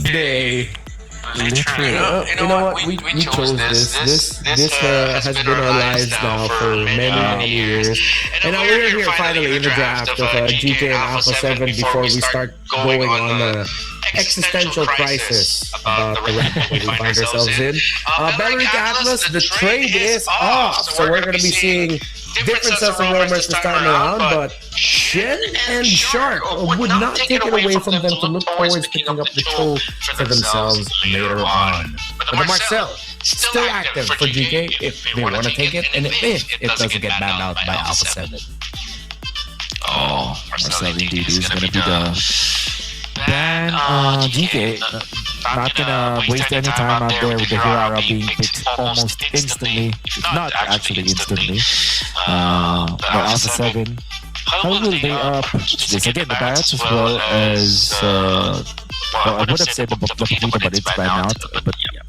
They literally, you know what? We chose this. This has been our lives now for many years, and now we're here finally in the draft of Geekay and Alpha 7 before we start going on a existential crisis about the rank we find ourselves in. Belleric Atlas, the trade is off, so we're going to be seeing different sets of rumors this time around, but Shen and Shark would not take it away from them to look towards picking up the show for themselves later on. But the Marcel, still active for GK if they want to take it, and if it doesn't get banned out by Alpha 7. Oh, Marcel indeed is going to be the ban on GK. Not gonna waste any time out there with the Hirara being picked almost instantly, not actually instantly. But Alpha 7, how will they this again? The Barrats as well as well, I would have said the Poquito, but it's banned out. But yeah,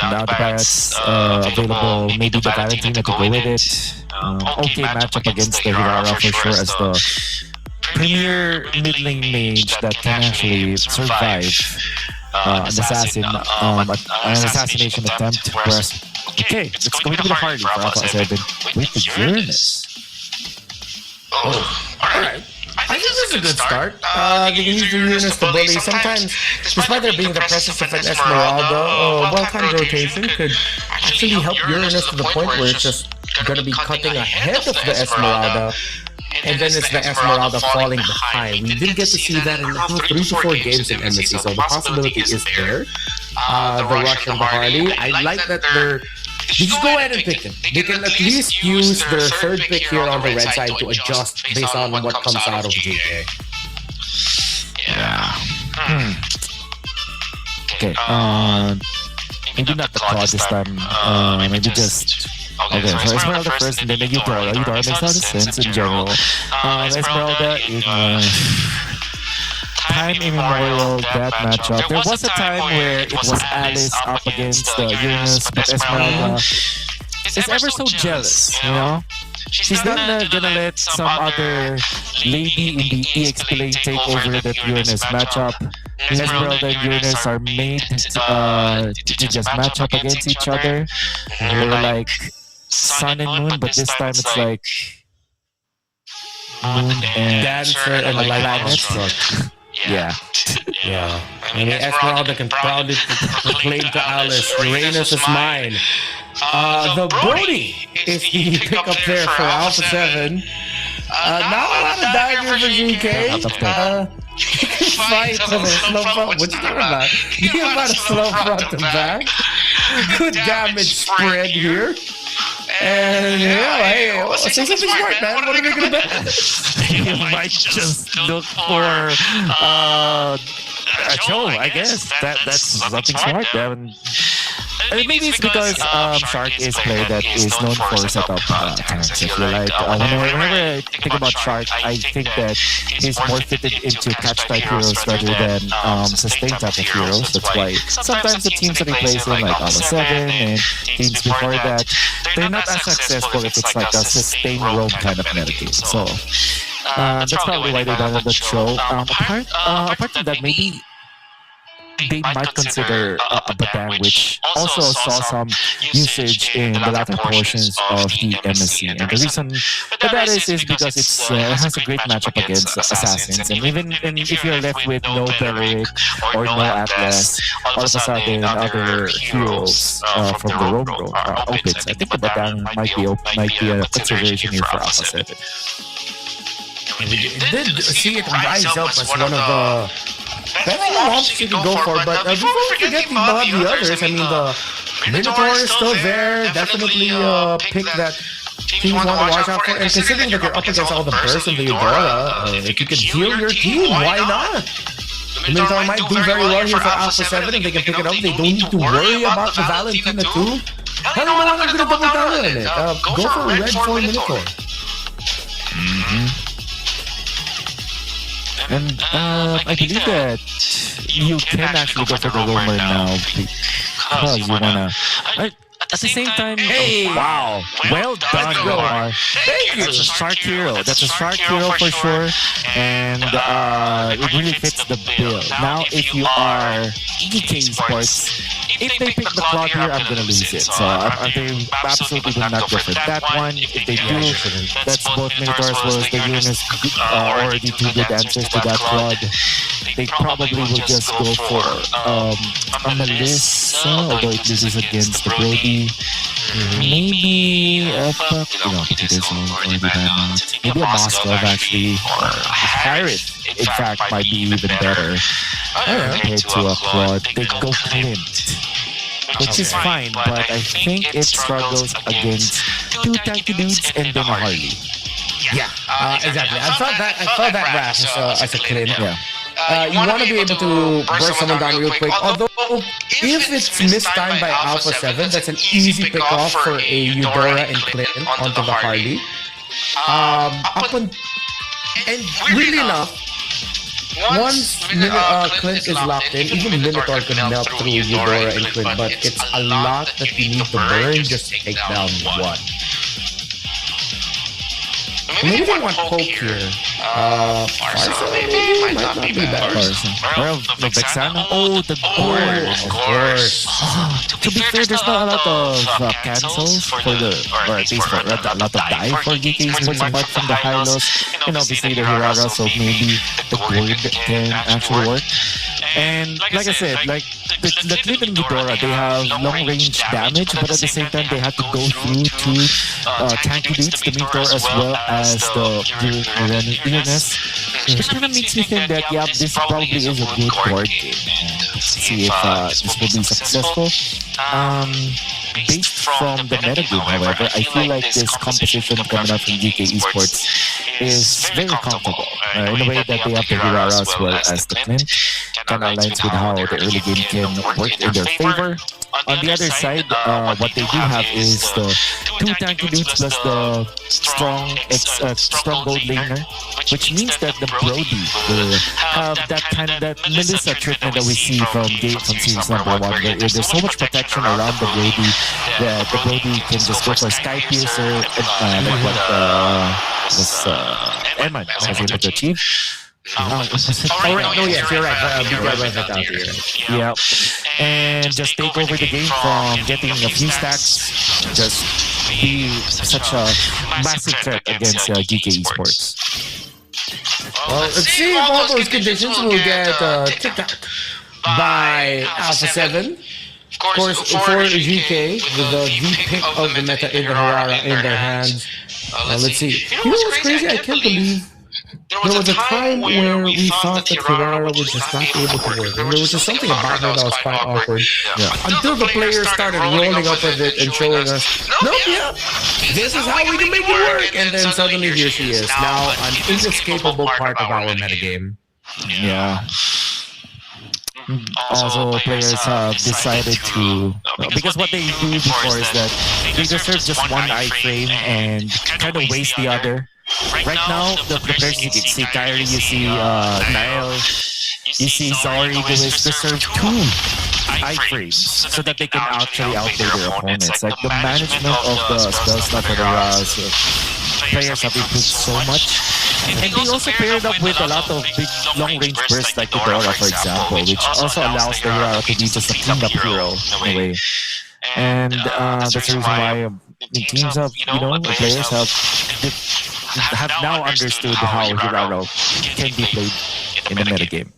now the Barrats available. Maybe the Valentine to go with it. Okay matchup against the Hirara for sure as the premier mid-lane mage that can actually survive an assassination attempt. Whereas, okay, it's going to be the party for Alpha 7 with the Uranus. Oh, alright. I think this is a good start. They can use the Uranus to bully. Sometimes, despite there being the presence of an Esmeralda, well-timed rotation could actually help Uranus to the point where it's just going to be cutting ahead of the Esmeralda. And then it's the Esmeralda falling behind. We did get to see that in 3 to 4 games in MSC, so the possibility is there. The Rush and the Harley, I like that they're... Just go ahead and pick them. They can at least use their third pick here on the red side to adjust based on what comes out of GK. Yeah. Okay, maybe not the Claw this time, maybe just... Okay, so Esmeralda first and then the Eudora. Eudora makes a lot of sense in general. Esmeralda in time immemorial that matchup. There was a time where it was Alice up against Uranus, but Esmeralda is ever so jealous, you know? She's not gonna let some other lady in the EXP lane take over that Uranus matchup. Esmeralda and Uranus are made to just match up against each other. They're like sun and moon, but this time it's like moon and Dancer and like planet. Yeah. I mean, Esmeralda can proudly proclaim to Alice, Uranus is mine. The Brody is the pickup there for Alpha 7. Not a lot of dagger for GK. Fight for the slow front. What you talking about? You about a slow front to back. Good damage spread here. And yeah, hey, say something smart, man. What are we gonna bet? You might just look for a show, I guess. That's something smart, man. Maybe it's because Shark is a player that is known for setup tanks. If you like, whenever I think about Shark, I think that he's more fitted into catch type heroes rather than sustain type of heroes. That's why sometimes the teams that he plays in, like Alpha 7 and teams before that, they're not as successful if it's like a sustain roam kind of metagame. So that's probably why they downloaded the show. Apart from that, maybe they might consider a Batang, which also saw some usage in the latter portions of the MSC. And the reason for that is because it has a great matchup against Assassins. And even if you're left with no Belleric or no Atlas, all of a sudden other heroes from the Roam opens. I think the Batang might be a consideration here for Alpha 7. We did see it rise up as one of the best options you could go for, but before we forget about the others, I mean, the Minotaur is still there, definitely pick that teams want to watch out for, and considering that you're up against all the bursts of the Eudora, if you could heal your team, why not? The Minotaur might do very well here for Alpha 7 if they can pick it up. They don't need to worry about the Valentina too. I don't know what I'm going to double down on it. Go for a red for Minotaur. And I believe that you can actually go for the roamer now because you wanna. at the same time, Hey! wow, well done, Omar. Thank you. That's a shark hero. That's a shark hero for sure, and it really fits the bill. Now, if you are Geekay Esports, if they pick the Claw here, I'm gonna lose it. So they absolutely will not go for that one. If they do, that's both Minotaur as well as the Uranus already two good answers to that flood. They probably will just go for a Melissa, although it loses against the Brody. Maybe maybe a Moskov actually, or Harith in fact might be even better compared to a Claude. They go Clint, which is fine, but I think it struggles against two tanky dudes and then a Harley. Yeah, exactly. I thought that Raph as a Clint. Yeah. You want to be able to burst someone down real quick. Although, if it's mistimed by Alpha 7, that's an easy pick-off for a Eudora and Clint onto the Harley. And really enough, once Clint is locked in, even Minotaur could melt through Eudora and Clint, but it's a lot that you need to burn just to take down one. Maybe they want poke here. Farsa maybe might not be bad. Well, the Vexana. Oh, the gourd. Of course. To be fair, there's not a lot of cancels for the, or at least a lot of die for Geekay Esports apart from the Hylos and obviously the Hirara, so maybe the gourd can actually work. And like I said, like the Clint and Eudora, they have long-range damage, but at the same time, they have to go through two tanky dudes, the Minotaur as well as the Uranus. Which kind of makes me think that, yeah, this probably is a good board game. Let's see if this will be successful. Based from the metagame, however, I feel like this composition coming up from Geekay Esports is very comfortable. In a way that they have the Hirara as well as the Clint. Kind of aligns with how the early game can work in their favor. On the other side, what they do have is the two tanky dudes plus the strong gold laner, which means that the Brody will have that Melissa treatment that we see from series number 1, where there's so much protection around the Brody that the Brody can just go for Sky Piercer, like what Edmund was able to achieve. Yes, you're right. Yeah, and just take over the game from getting a few stacks, just be such a massive threat against Geekay Esports. Well, let's see if all those conditions will get ticked by Alpha 7. Of course, for Geekay, with the V-pick of the meta in the Hirara in their hands. Let's see. You know what's crazy? I can't believe there was a time where we thought that Hirara was just not able to work. And there was just something about her that was quite awkward. Yeah. Until the players started rolling up with it and showing us, nope, yeah, this is how we can make it work. And then suddenly here she is, now an inescapable part of our metagame. Yeah. Also, players have decided to, because what they do before is that they reserve just one iframe and kind of waste the other. Right now, the players you can see Kyrie, you see Niall, you see Zari, they reserve two iframes so that they can actually outplay their opponents. Like the management of the spell slot for the players have improved so much. And they also paired up with a lot of big long-range bursts like the Dora, for example, which also allows the Hirara to be just a clean-up hero in a way. And that's the reason why teams have, players have now understood how Hirara can be played in the metagame.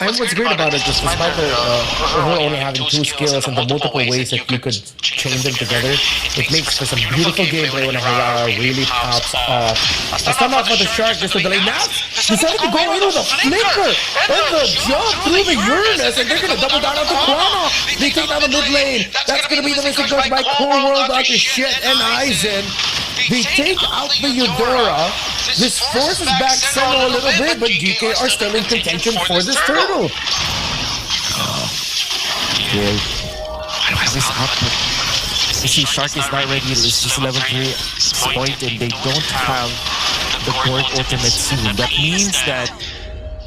And what's great about it is, despite her only having two skills and the multiple ways that you could chain them together, it makes for some beautiful gameplay when a Hirara really pops off. A stun off of the shark just to delay. Now, decided to go in with a flicker and the jump through the Uranus, and they're going to double down on the Chrono. They take down the mid lane. That's going to be the missing touch by Core World, Dr. Shit, and Aizen. They take out the Eudora. This forces back Senno a little bit, but Geekay are still in contention for this turtle. This output. You see, Shark is not ready. It's just level 3 point, and they don't have the Gourd ultimate soon. That means that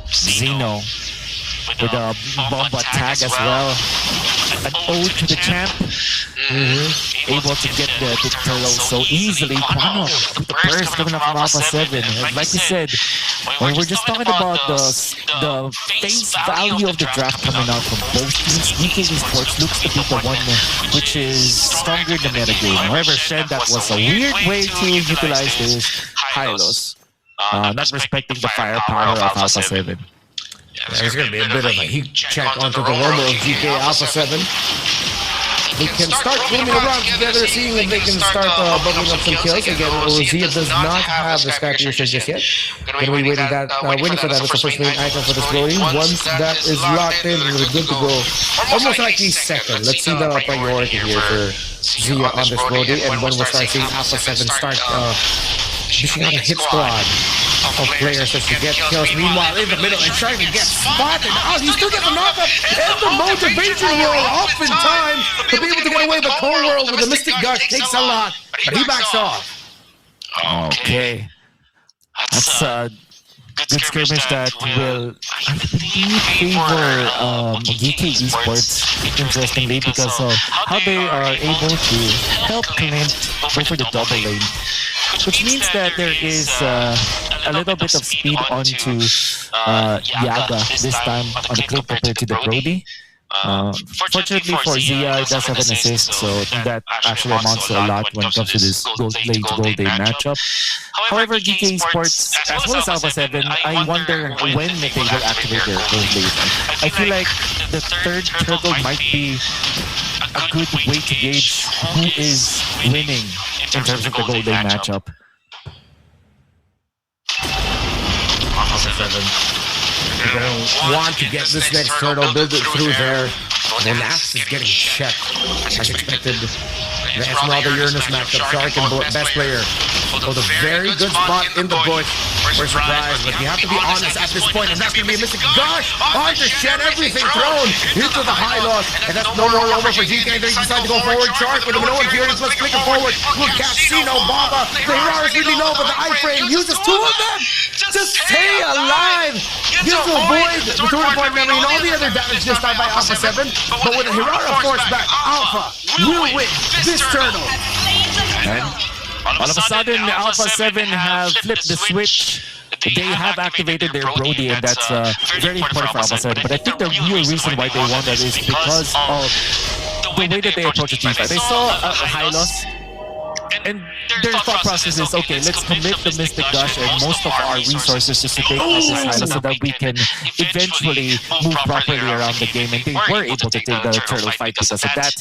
Xeno with a bomb tag as well. An ode to the champ. able to get the turtle so easily. Quano with the burst coming up from Alpha 7. And like we said, when we're just talking about the face value of the draft coming out from both teams, Geekay Esports looks to be the one which is stronger in the metagame. However, Shen, that was a weird way to utilize this Hylos. Not respecting the firepower of Alpha 7. Yeah, there's going to be a bit of a heat check onto the rumble of Geekay Alpha 7. They can start roaming around together, seeing if they can start bubbling up some kills. Again, Rosea does not have the Sky Piercer just yet. Going to be waiting for that as the first main item for this loading. Once that is locked in, we're good to go. Almost like the second. Let's see the priority here for Zia on this loading, and when we'll start seeing Alpha 7 start dishing out a hit squad of players as to get kills. Meanwhile, in the middle, and trying to get spotted. Oh, he still gets a knock-up and the motivation roll off in time to be able to get away. But Cold World with the Mystic Gush takes a lot, but he backs off. Okay. That's a good skirmish that will, I believe, favor Geekay Esports, interestingly, because of how they are able to help Clint go for the double lane. Which means that there is a little bit of speed onto Yaga this time on the clip compared to the Brody. Fortunately for Zia, it does have an assist, so that actually amounts to a lot when it comes to this gold lane to gold lane matchup. However, Geekay Esports, as well as Alpha 7, I wonder when they will activate their gold lane. I feel like the third turtle might be a good way to gauge who is winning in terms of the gold lane matchup. Alpha 7. They're going to want to get this next turtle, build it through there. The Nax is getting checked, as expected. The Esmeralda Uranus matchup, Shark and best player. Hold a very good spot in the bush. We're surprised, but you have to be honest at this point, and that's going to be a Mystic Gush onto Shen, everything thrown into the high loss, and that's no more over for Geekay. They decide to go forward. Shark with the Minoan Furious, let's click it forward. With Casino, Baba, the Heroes really low, but the iframe uses two of them to stay alive. Gives to avoid the Tour Point memory and all the other damage this time by Alpha 7, but with the Hirara force back, Alpha will win this turtle. And all of a sudden, Alpha 7 have flipped the switch. They have activated their Brody, and that's very important for Alpha 7. But I think the real reason why they won that is because of the way that they approach the team fight. They saw a high loss, and their thought process is, okay, let's commit the Mystic Gush and most of our resources just to take out this high loss so that we can eventually move properly around the game. And they were able to take the turtle fight because of that.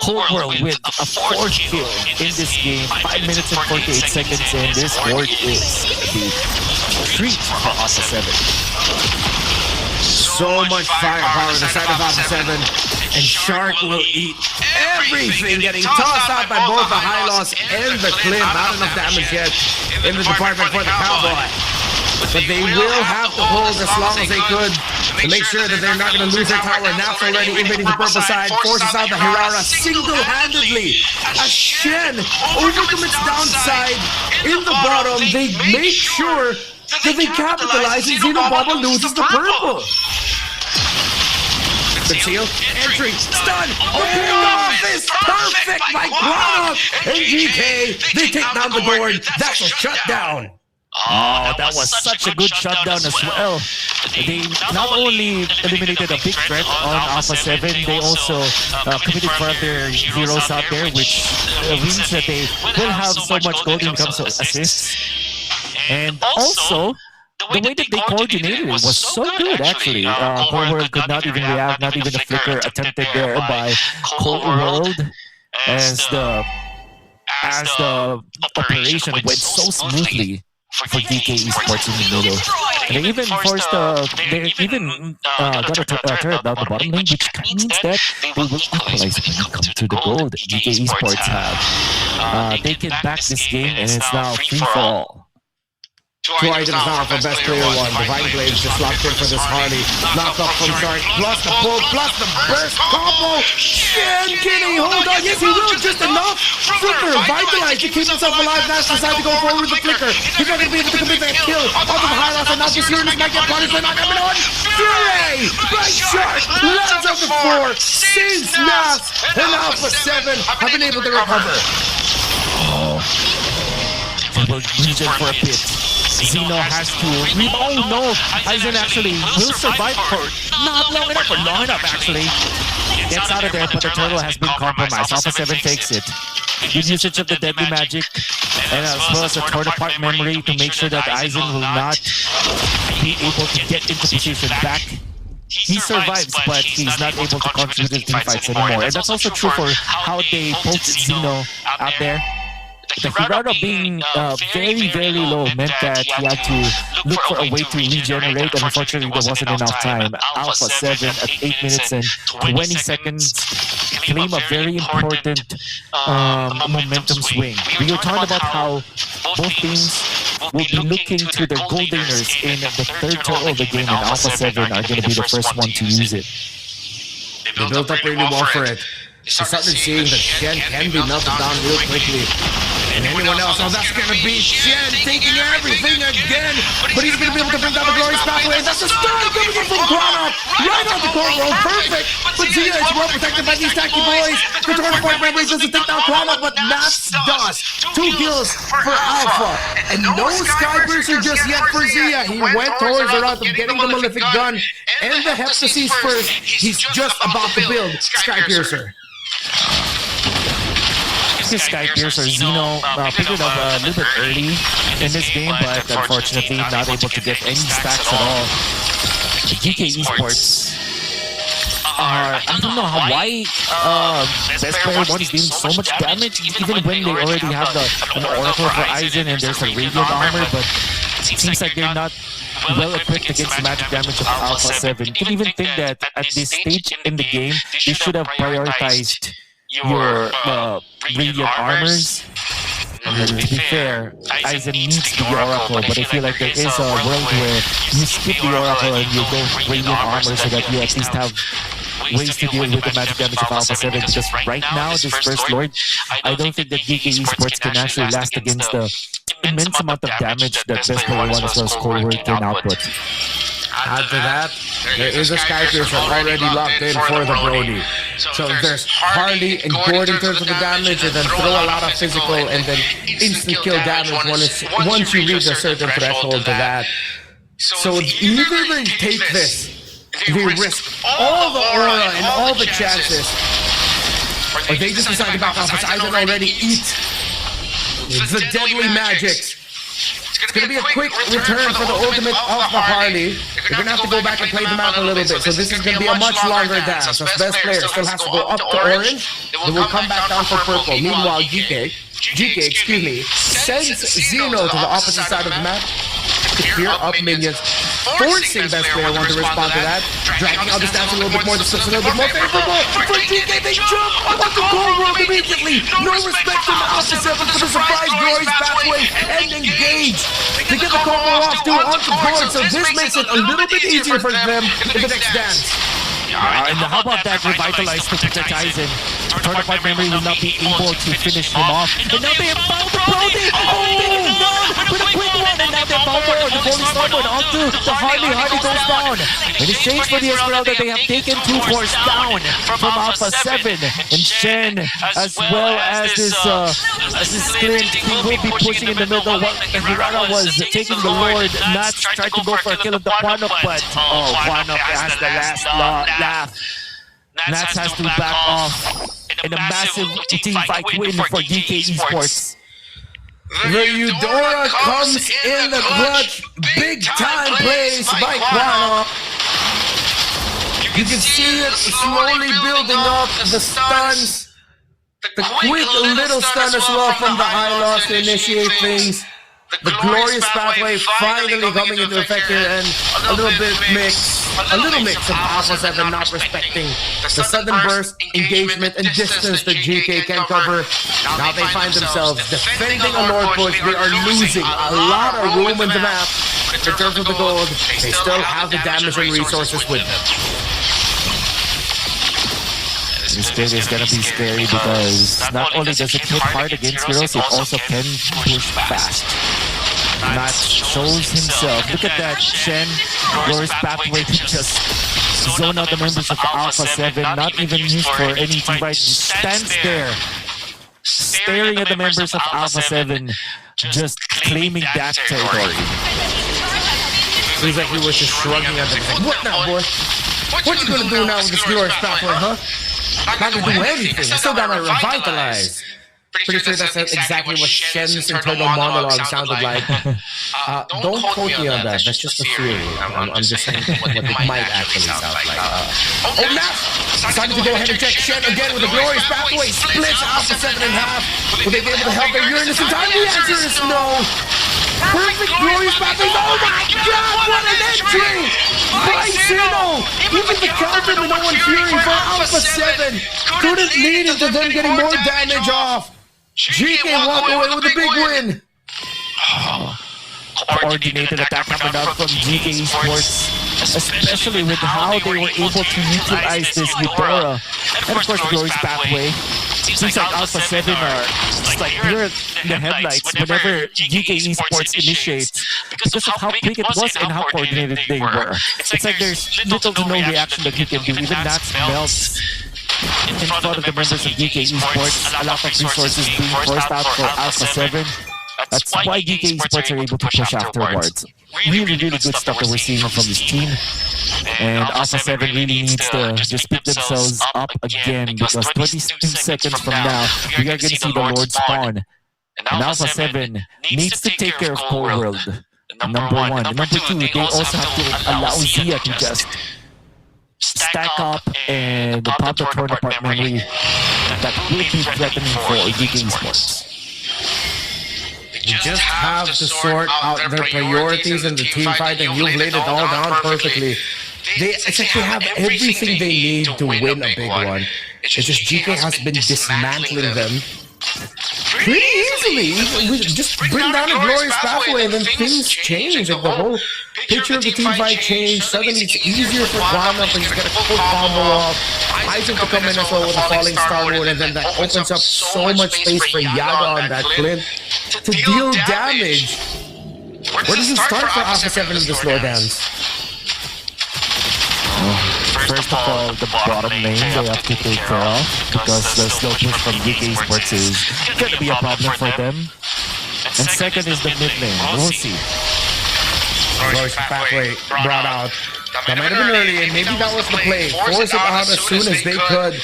Cold World with a 4th kill in this game, 5 minutes and 48 seconds in. This horde is the treat for Alpha 7. So much firepower on the side of Alpha 7, and Shark will eat everything, getting tossed out by both the high loss and the clip. Not enough damage yet in the department for the Cowboy, but they will have to hold as long as they could to make sure that they're not going to lose their tower. Naps already invading the purple side, forces out the Hirara single-handedly. As Shen overcommits downside in the bottom, they make sure that they capitalize and Xenobaba loses the purple. The seal, entry, stun, opening off is perfect by Gotf and Geekay. They take down the board. That's a shutdown. Oh, that was such a good shutdown as well. They not only eliminated a big threat on Alpha 7, they also committed for their heroes out there, which means that they will have so much gold when it comes to assists. And also, the way that they coordinated it was so good, actually. Cold World could not even react, not even a flicker attempted there by Cold World, as the operation went so smoothly for Geekay Esports in the middle. And they even forced got a turret down the bottom lane, which means that they will equalize when it comes to the gold. Geekay Esports have taken back this game, and it's now free for all. Two items now for best player 1. Divine Blades just locked in for this Harley. Knock up from Shark, plus the pull, plus the burst combo. Shen, can he hold on? Yes, he will, just enough. Super vitalized to keep himself alive. Nash decides to go forward with the flicker. He's not going to be able to commit that kill. Onto the high loss, and now this Uranus might get punished. They're not coming on. Fury by Shark, lands up the 4. since Nas and Alpha 7 have been able to recover. They will region for a bit. Zeno has to... Oh no! Aizen actually will survive for not long enough, but long enough actually. Gets out of there, but the turtle has been compromised. Alpha 7 takes it. Good usage of the deadly magic, and as well as a torn apart memory to make sure that Aizen will not be able to get into position back. He survives, but he's not able to contribute to team fights anymore. And that's also true for how they poked Zeno out there. The Hirado being very low meant that he had to look for a way to regenerate, and unfortunately there wasn't enough time. Alpha 7 at 8 minutes and 20 seconds claim a very important momentum swing. We were talking about how both teams will be looking to their goldeners in the third turtle of the game, and Alpha 7 are going to be the first one to use it. They built up really well for it. They started seeing that Shen can be melted down real quickly. And anyone else, oh, that's gonna be Shen taking everything again. But he's gonna be able to bring down the glorious pathway. That's a stun coming in from Gotf. Right on the core roll, perfect. But Zia is well protected by these tacky boys. The turn point memory doesn't take down Gotf, but Nats does. 2 kills for Alpha. And no Skypiercer just yet for Zia. He went towards the route of getting the Malefic Gun and the Heptasis first. He's just about to build Skypiercer. Skypiercer Zeno picked it up a little bit early in this game, but unfortunately not able to get any stacks at all. The Geekay Esports are, I don't know why Best Player 1 is doing so much damage, even when they already have an Oracle for Aizen and there's a Radiant Armor, but it seems like they're not well equipped against the magic damage of Alpha 7. You can even think that at this stage in the game, they should have prioritized your Radiant Armors. And to be fair, Aizen needs the Oracle, but I feel like there is a world where you skip the Oracle and you go Radiant Armor so that you at least have ways to deal with the magic damage of Alpha 7, because right now, this First Lord, I don't think that Geekay Esports can actually last against the immense amount of damage that Best Player 1 as well as Corework can output. Add to that, there is a Skypiercer already locked in for the Brody. So there's Harley and Gordon in terms of the damage, and then throw a lot of physical and then instant kill damage once you reach a certain threshold to that. So either they take this, they risk all the aura and all the chances, or they just decide to back off. As Aizen already eat the deadly magics. It's going to be a quick return for the ultimate of the Harley. They're going to have to go back and play them out a little bit. So this is going to be a much longer dance. As Best Player still has to go up to orange. They will come back down for purple. Meanwhile, Geekay, sends Zeno to the opposite side of the map to clear up minions, forcing Best Player 1 to respond to that, dragging out the stance a little bit more. This looks a little bit more favorable for Geekay. They jump up the goal world immediately. No respect from Alpha 7 for the surprise glorious pathway and engage to get the combo off to onto board. So this makes it a little bit easier for them in the next dance. And how about that revitalized to protect Aizen? Turn apart memory will not be able to finish him off. And now they have found the Brody! Oh no! With a quick one! And now they found the Holy Starboard onto the Harley. Harley goes down. In exchange for the Esmeralda, they have taken 2 cores down from Alpha 7. And Shen, as well as this Clint, he will be pushing in the middle. While Hirada was taking the Lord. Nats tried to go for a kill of the Quanok, but Quanok has the last laugh. Nats has to back off in a massive team fight win for Geekay Esports. The Eudora comes in the clutch. Big time plays by Quanok. You can see it slowly building up. The stuns. The quick little stun as well from the Hylos to initiate things. The glorious pathway finally coming into effect here, and a little mix of Alpha 7 not respecting the sudden burst, engagement, and distance that Geekay can cover. Now they find themselves defending a Lord push. They are losing a lot of room in the map. In terms of the gold, they still have the damage and resources with them. This stage is gonna be scary because not only does it hit hard against heroes, it also can push fast. Matt shows himself. Look at that. Shen, Glorious Pathway to just zone out the members of Alpha 7. Not even used for any team fight. Just stands there, staring at the members of Alpha 7, just claiming that territory. Seems like he was just shrugging at them. Like, what now, boy? What you gonna do now with this Glorious Pathway, huh? Not gonna do anything. I still gotta revitalize. Pretty sure that's exactly what Shen's internal monologue sounded like. Don't quote me on that. That's just a theory. I'm just saying what it might actually sound like. Oh, now! Decided to go ahead and check Shen again with the Glorious Pathway. Splits Alpha 7 in half. Will they be able to help their Uranus in time? The answer is no. Perfect Glorious Pathway. Oh my god, what an entry! By Zeno! Even the counter to no one Fury for Alpha 7 couldn't lead into them getting more damage off. Geekay walked away with a big win! Coordinated attack coming out from Geekay Esports, especially with how they were able to utilize this Eudora. And of course, the Glorious Pathway. Seems like Alpha 7 are just like you're in the headlights whenever Geekay Esports initiates because of how quick it was and how coordinated they were. It's like there's little to no reaction that you can do. Even Nats melts in front of the members of Geekay Esports. A lot of resources being forced out for Alpha 7. That's why Geekay Esports are able to push afterwards. Really good stuff that we're seeing from this team. And Alpha 7 really needs to just pick themselves up again because 22 seconds from now, we are going to see the Lord spawn. And Alpha 7 needs to take care of Core World. Number 1. And number 2, they also have to allow Zia to just stack up and pop the torn apart memory that will be threatening for Geekay Esports. You just have to sort out their priorities in the team fight, and you've laid it all down perfectly. They essentially have everything they need to win a big one. It's just Geekay has been dismantling them pretty easily. We just bring down a Glorious Pathway and then things change. Like the whole picture of the team fight changed. Suddenly it's easier for Gotf and he's got a full combo off. Aizen to come in as well with a falling star mode, and then that opens up so much space for Yaga on that Clint to deal damage. Where does it start for Alpha 7 in this lore dance? First of all, the bottom lane they have to take care of because the slow push from Geekay Esports is going to be a problem for them. And second is the mid lane. We'll see. Glorious Pathway brought out. That might have been early, and maybe that was the play. Force it out as soon as they could.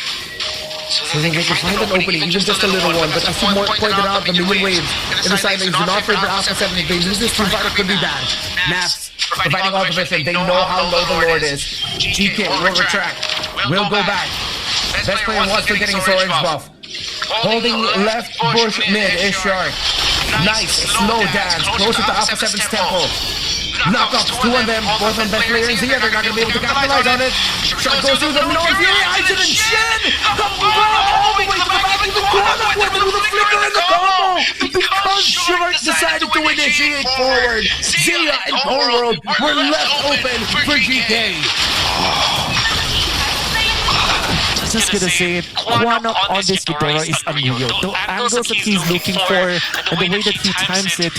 So they can find an opening, even just a little one. But as you pointed out, the minion waves in the side lanes do not favor Alpha 7. If they lose this team fight, it could be bad. Naps providing all the vision. They know how low the Lord is. Geekay will retract. Will go back. Best player wants to getting his orange buff. Holding left bush mid is Shark. Nice slow dance closer to Alpha 7's temple. Knockups, 2 on them, both on best player and Zia. They're not going to be able to capitalize on it. Shark goes through them, no Fury, Aizen and Shen! The bomb all the way to the back, even Gotf with a flicker in the combo! Because Shark decided to initiate forward, Zia and Core World were left open for Geekay. Just gonna say it, Gotf on this Eudora is unreal. The angles that he's looking for and the way that he times it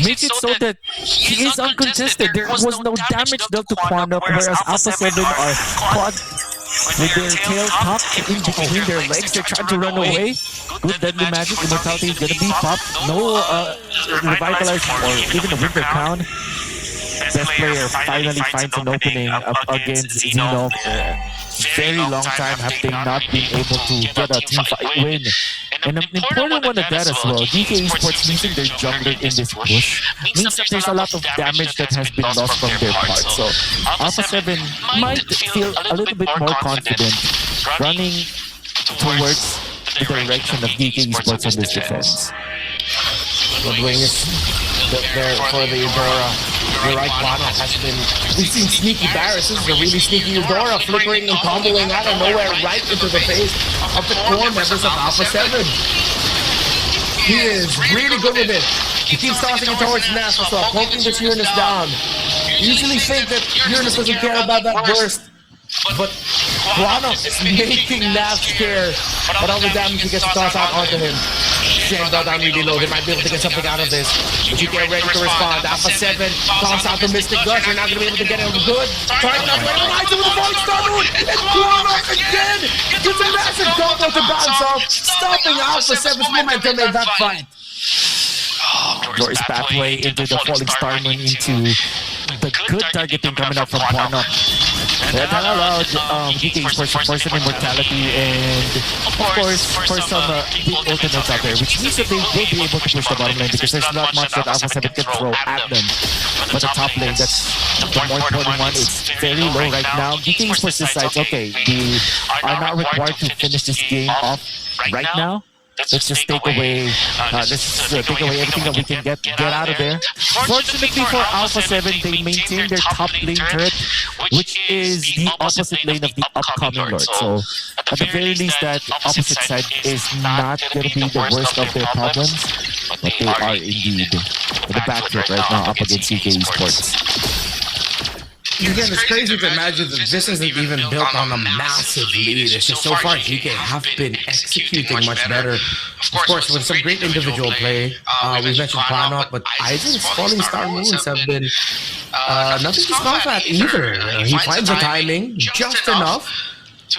makes it so that he is uncontested. There was no damage dealt to Gotf, whereas Alpha 7 are caught with their tail tucked in between their legs. They're trying to run away. Good deadly magic, immortality is gonna be popped. No revitalize or even a winter crown. Best player finally finds an opening up against Zeno. Very long time have they not been able to get a team fight win. And an important one at that as well, Geekay Esports losing their jungler in this push means that there's a lot of damage that has been lost from their part. So Alpha 7 might feel a little bit more confident running towards the direction of Geekay Esports in this defense. Good wings there for the Eudora. You're right, Gotf has been... We've seen sneaky Barris. This is a really sneaky Eudora, flickering and comboing out of nowhere right into the face of the core members of Alpha 7. He is really good with it. He keeps tossing it towards Nash as well, poking this Uranus down. You usually think that Uranus doesn't care about that burst, but Gotf is making Nash care about all the damage he gets to toss out onto him. Gen down really low. They might be able to get something out of this. Geekay ready to respond. Alpha 7 bounce out the Mystic Gush. They're not going to be able to get it good. Trying to play the lights with the Falling Star Moon. And Quanok again gets a massive combo to bounce off, stopping Alpha 7's momentum in that fight. Doris pathway into the Falling Star Moon, into the good targeting coming up from Quanok. That allowed Geekay Esports to force some immortality and, of course, for some big ultimates out there, which means that they will be able to push the bottom lane because there's not much that Alpha 7 can throw at them. But the top lane, that's the more important one. It's very low right now. Geekay Esports decides, okay, we are not required to finish this game off right now. Let's just take away, take away everything that we can get out of there. Fortunately for Alpha 7, they maintain their top lane turret, which is the opposite lane of the upcoming Lord. So at the very least, that opposite side is not going to be the worst of their problems, but they are indeed the backdrop right now up against Geekay Esports. Again, it's crazy to imagine that this isn't even built on a massive lead. It's just so far Geekay have been executing much better. Of course, with some great individual play. We mentioned Quanok, but Aizen's Falling Star Moons have been nothing to scoff at either. He finds the timing just enough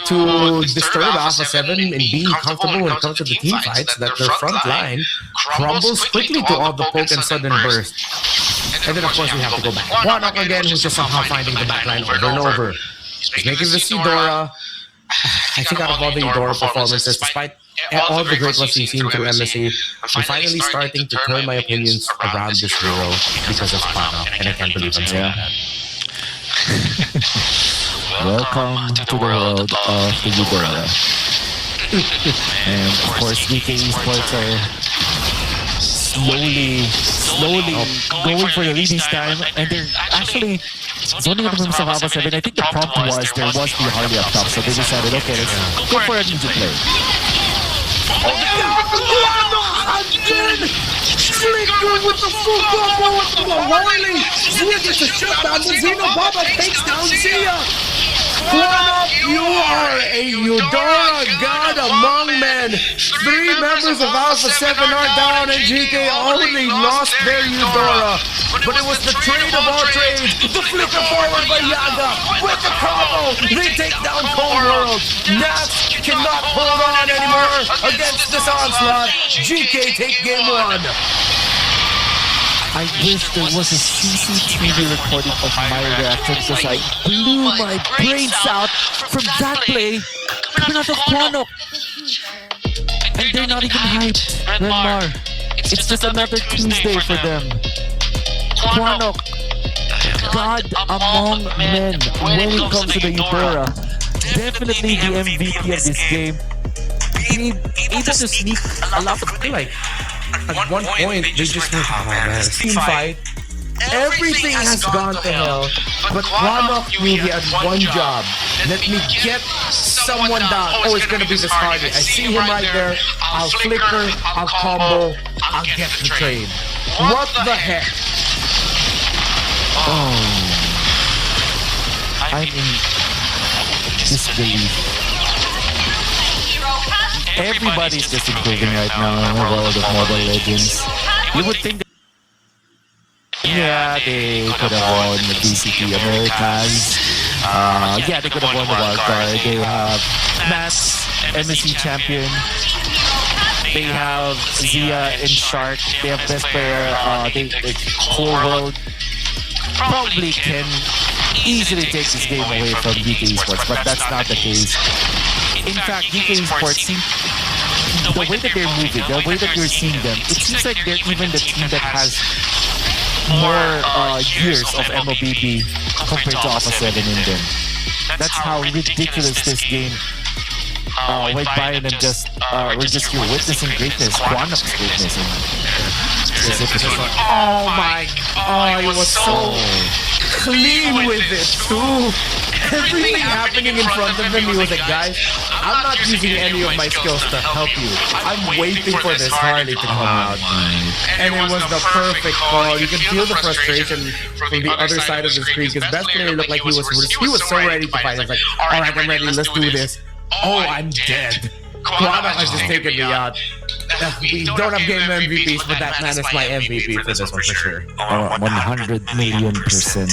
to disturb Alpha 7 and being comfortable when it comes to the team fights, that their front line crumbles quickly to all the poke and sudden burst. And then of course we have to go back. Quanok again, who's just somehow finding the backline over and over. He's making the Eudora. I think out of all the Eudora performances, despite all the great ones we've seen through MSC, I'm finally starting to turn my opinions around this hero because of Quanok, and I can't believe I'm saying that. Welcome to the world of the Eudora. And of course, Geekay Esports are slowly going for the lead this time, and they're actually zoning on themselves Alpha 7. I think the prompt was there was the Harley up top, so they decided, okay, let's go for a ninja play. Flicker with the full combo with the Harley! Zia gets a shutdown, but Zeno Baba takes down Zia! Quanok, you are a Eudora god among men! 3 members of Alpha 7 are down, and Geekay only lost their Eudora. But it was the trade of all trades, the flicker forward by Yaga with the combo! They take down Cold World! Nats cannot hold on anymore against this onslaught. Geekay take game 1. I wish there was a CCTV recording of my reaction because I blew my brains out from that play coming out of Quanok. And they're not even hyped, Renmar. It's just another Tuesday for them. Quanok, God among men when it comes to the Eudora. Definitely the MVP of this game. Able to sneak a lot of play. At one point, they just went, oh man, team fight. Everything has gone to hell, but Quanok knew he had one job. Let me get someone down. Oh, it's gonna be this Harley. I see him right there. I'll flicker, I'll combo, I'll get the trade. What the heck? Oh, I'm in disbelief. Everybody's just improving right now in the world of Mobile Legends. You would think that, yeah, they could have won the DCT Americans. Yeah, they could have won the wildcard. They have Matt's MSC champion. They have Zia and Shark. They have best player. They Whole World probably can easily take this game away from Geekay Esports, but that's not the case. In fact, Geekay Esports, the way that they're moving, the way that you're seeing them, it seems like they're even the team that has more years of Mlbb compared to Alpha 7 in them. That's how ridiculous this game went by, and then just we're just here witnessing greatness, Quanok's greatness. Oh my, he was so clean with it too. Everything happening in front of him, he was like, guys, I'm not using any of my skills to help you. I'm waiting for this Harley to come out. And it was the perfect call. You can feel the frustration from the other side of the screen, because best player looked like he was so ready to fight. He was like, alright, I'm ready, let's do this. Oh, I'm dead. Quanok has just taken me out. We don't have game MVPs, but that man is my MVP for this one for sure. 100 million%.